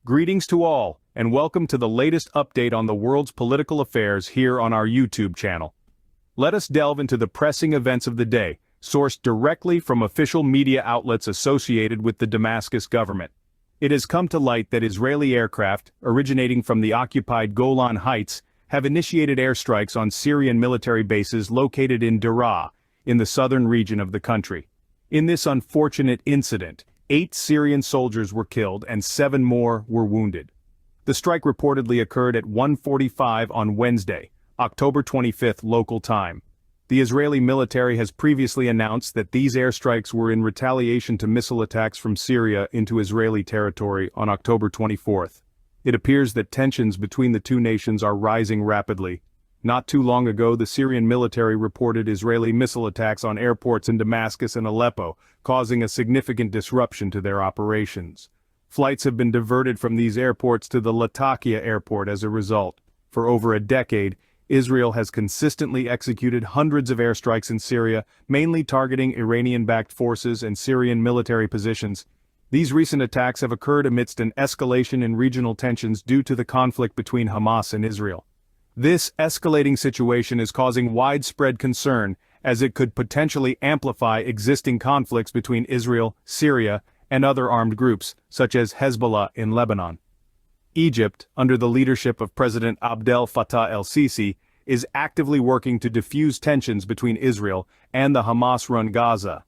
Greetings to all, and welcome to the latest update on the world's political affairs here on our YouTube channel. Let us delve into the pressing events of the day, sourced directly from official media outlets associated with the Damascus government. It has come to light that Israeli aircraft, originating from the occupied Golan Heights, have initiated airstrikes on Syrian military bases located in Deraa, in the southern region of the country. In this unfortunate incident, 8 Syrian soldiers were killed and 7 more were wounded. The strike reportedly occurred at 1:45 on Wednesday, October 25 local time. The Israeli military has previously announced that these airstrikes were in retaliation to missile attacks from Syria into Israeli territory on October 24. It appears that tensions between the two nations are rising rapidly. Not too long ago, the Syrian military reported Israeli missile attacks on airports in Damascus and Aleppo, causing a significant disruption to their operations. Flights have been diverted from these airports to the Latakia airport as a result. For over a decade, Israel has consistently executed hundreds of airstrikes in Syria, mainly targeting Iranian-backed forces and Syrian military positions. These recent attacks have occurred amidst an escalation in regional tensions due to the conflict between Hamas and Israel. This escalating situation is causing widespread concern, as it could potentially amplify existing conflicts between Israel, Syria, and other armed groups, such as Hezbollah in Lebanon. Egypt, under the leadership of President Abdel Fattah el-Sisi, is actively working to diffuse tensions between Israel and the Hamas-run Gaza.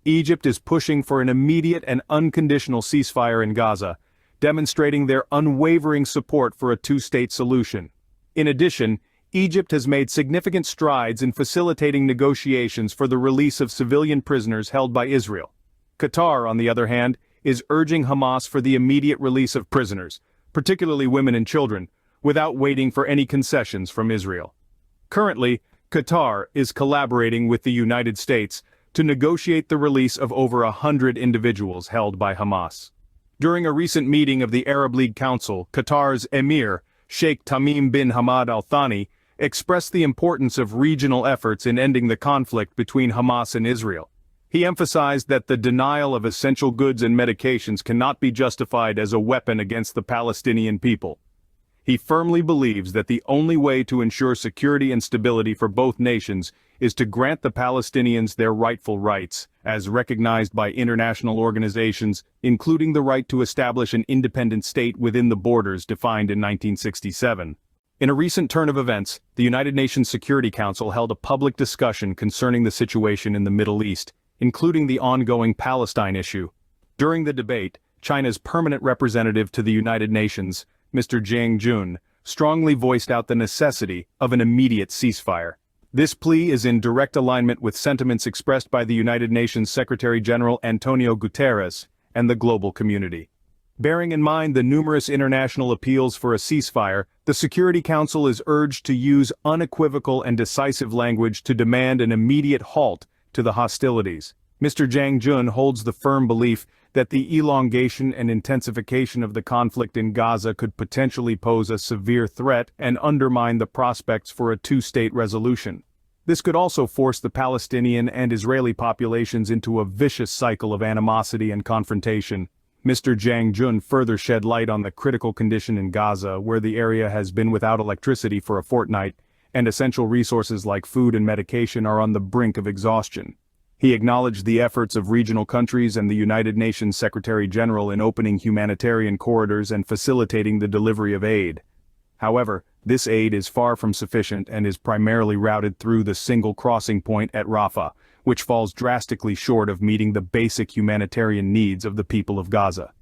Egypt is pushing for an immediate and unconditional ceasefire in Gaza, demonstrating their unwavering support for a two-state solution. In addition, Egypt has made significant strides in facilitating negotiations for the release of civilian prisoners held by Israel. Qatar, on the other hand, is urging Hamas for the immediate release of prisoners, particularly women and children, without waiting for any concessions from Israel. Currently, Qatar is collaborating with the United States to negotiate the release of over 100 individuals held by Hamas. During a recent meeting of the Arab League Council, Qatar's Emir, Sheikh Tamim bin Hamad Al Thani, expressed the importance of regional efforts in ending the conflict between Hamas and Israel. He emphasized that the denial of essential goods and medications cannot be justified as a weapon against the Palestinian people. He firmly believes that the only way to ensure security and stability for both nations is to grant the Palestinians their rightful rights, as recognized by international organizations, including the right to establish an independent state within the borders defined in 1967. In a recent turn of events, the United Nations Security Council held a public discussion concerning the situation in the Middle East, including the ongoing Palestine issue. During the debate, China's permanent representative to the United Nations, Mr. Jiang Jun, strongly voiced out the necessity of an immediate ceasefire. This plea is in direct alignment with sentiments expressed by the United Nations Secretary-General Antonio Guterres and the global community. Bearing in mind the numerous international appeals for a ceasefire, the Security Council is urged to use unequivocal and decisive language to demand an immediate halt to the hostilities. Mr. Jiang Jun holds the firm belief that the elongation and intensification of the conflict in Gaza could potentially pose a severe threat and undermine the prospects for a two-state resolution. This could also force the Palestinian and Israeli populations into a vicious cycle of animosity and confrontation. Mr. Jiang Jun further shed light on the critical condition in Gaza, where the area has been without electricity for a fortnight, and essential resources like food and medication are on the brink of exhaustion. He acknowledged the efforts of regional countries and the United Nations Secretary-General in opening humanitarian corridors and facilitating the delivery of aid. However, this aid is far from sufficient and is primarily routed through the single crossing point at Rafah, which falls drastically short of meeting the basic humanitarian needs of the people of Gaza.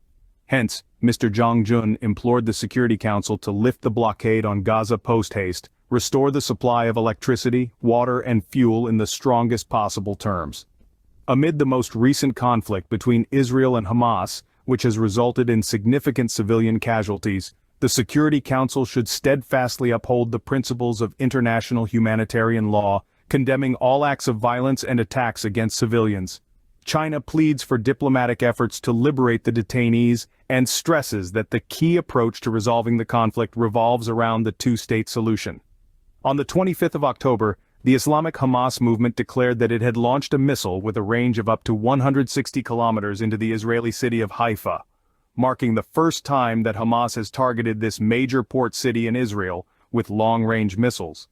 Hence, Mr. Jiang Jun implored the Security Council to lift the blockade on Gaza post-haste, restore the supply of electricity, water, and fuel in the strongest possible terms. Amid the most recent conflict between Israel and Hamas, which has resulted in significant civilian casualties, the Security Council should steadfastly uphold the principles of international humanitarian law, condemning all acts of violence and attacks against civilians. China pleads for diplomatic efforts to liberate the detainees and stresses that the key approach to resolving the conflict revolves around the two-state solution. On the 25th of October, the Islamic Hamas movement declared that it had launched a missile with a range of up to 160 kilometers into the Israeli city of Haifa. marking the first time that Hamas has targeted this major port city in Israel with long-range missiles.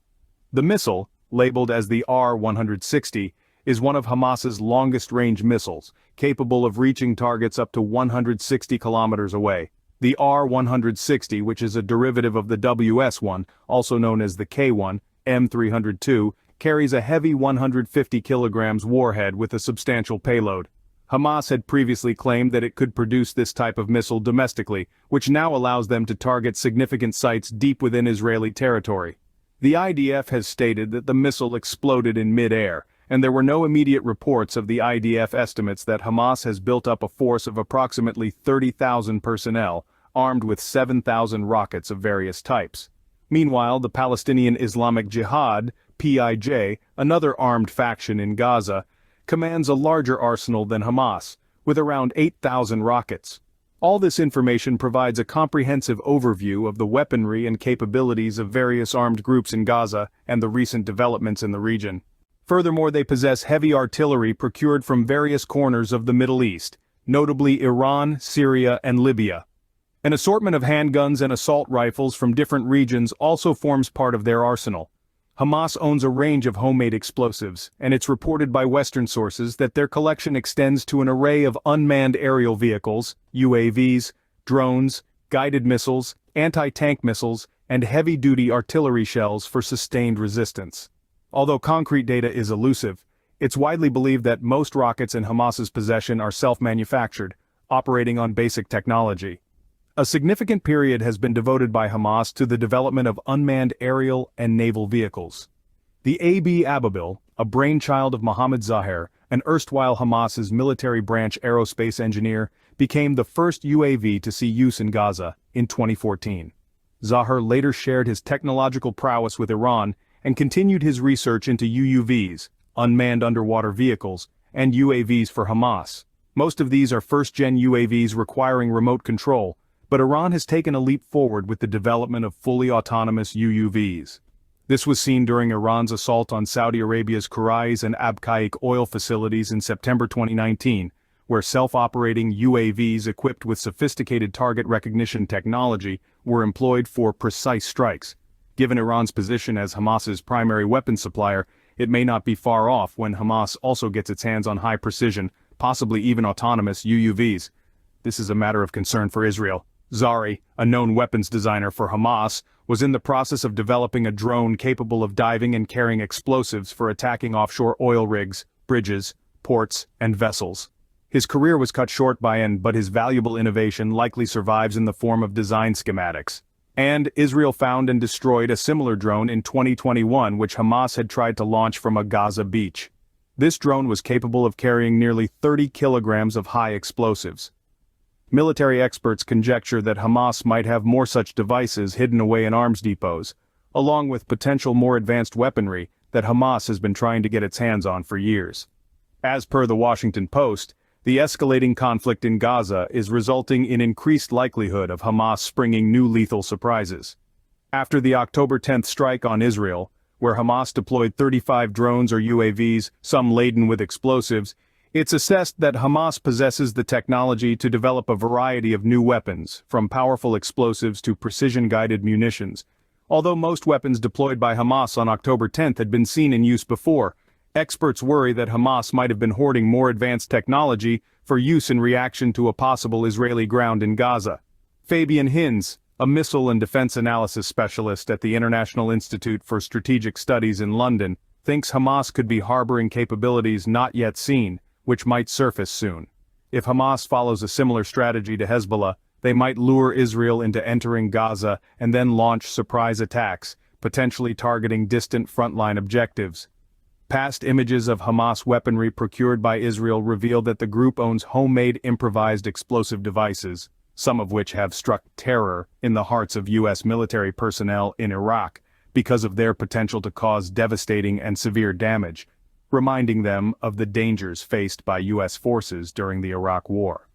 The missile, labeled as the R-160, is one of Hamas's longest-range missiles, capable of reaching targets up to 160 kilometers away. The R-160, which is a derivative of the WS-1, also known as the K-1, M302, carries a heavy 150 kilograms warhead with a substantial payload. Hamas had previously claimed that it could produce this type of missile domestically, which now allows them to target significant sites deep within Israeli territory. The IDF has stated that the missile exploded in mid-air, and there were no immediate reports of the IDF estimates that Hamas has built up a force of approximately 30,000 personnel, armed with 7,000 rockets of various types. Meanwhile, the Palestinian Islamic Jihad, PIJ, another armed faction in Gaza, commands a larger arsenal than Hamas, with around 8,000 rockets. All this information provides a comprehensive overview of the weaponry and capabilities of various armed groups in Gaza and the recent developments in the region. Furthermore, they possess heavy artillery procured from various corners of the Middle East, notably Iran, Syria, and Libya. An assortment of handguns and assault rifles from different regions also forms part of their arsenal. Hamas owns a range of homemade explosives, and it's reported by Western sources that their collection extends to an array of unmanned aerial vehicles, UAVs, drones, guided missiles, anti-tank missiles, and heavy-duty artillery shells for sustained resistance. Although concrete data is elusive, it's widely believed that most rockets in Hamas's possession are self-manufactured, operating on basic technology. A significant period has been devoted by Hamas to the development of unmanned aerial and naval vehicles. The AB Ababil, a brainchild of Mohammed Zahir, an erstwhile Hamas's military branch aerospace engineer, became the first UAV to see use in Gaza in 2014. Zahir later shared his technological prowess with Iran and continued his research into UUVs, unmanned underwater vehicles, and UAVs for Hamas. Most of these are first-gen UAVs requiring remote control, but Iran has taken a leap forward with the development of fully autonomous UUVs. This was seen during Iran's assault on Saudi Arabia's Kurais and Abqaiq oil facilities in September 2019, where self-operating UAVs equipped with sophisticated target recognition technology were employed for precise strikes. Given Iran's position as Hamas's primary weapons supplier, it may not be far off when Hamas also gets its hands on high-precision, possibly even autonomous UUVs. This is a matter of concern for Israel. Zari, a known weapons designer for Hamas, was in the process of developing a drone capable of diving and carrying explosives for attacking offshore oil rigs, bridges, ports, and vessels. His career was cut short but his valuable innovation likely survives in the form of design schematics. And Israel found and destroyed a similar drone in 2021 which Hamas had tried to launch from a Gaza beach. This drone was capable of carrying nearly 30 kilograms of high explosives. Military experts conjecture that Hamas might have more such devices hidden away in arms depots, along with potential more advanced weaponry that Hamas has been trying to get its hands on for years. As per the Washington Post, the escalating conflict in Gaza is resulting in increased likelihood of Hamas springing new lethal surprises. After the October 10th strike on Israel, where Hamas deployed 35 drones or UAVs, some laden with explosives, it's assessed that Hamas possesses the technology to develop a variety of new weapons, from powerful explosives to precision-guided munitions. Although most weapons deployed by Hamas on October 10th had been seen in use before, experts worry that Hamas might have been hoarding more advanced technology for use in reaction to a possible Israeli ground in Gaza. Fabian Hinz, a missile and defense analysis specialist at the International Institute for Strategic Studies in London, thinks Hamas could be harboring capabilities not yet seen, which might surface soon. If Hamas follows a similar strategy to Hezbollah, they might lure Israel into entering Gaza and then launch surprise attacks, potentially targeting distant frontline objectives. Past images of Hamas weaponry procured by Israel reveal that the group owns homemade improvised explosive devices, some of which have struck terror in the hearts of U.S. military personnel in Iraq because of their potential to cause devastating and severe damage, reminding them of the dangers faced by U.S. forces during the Iraq War.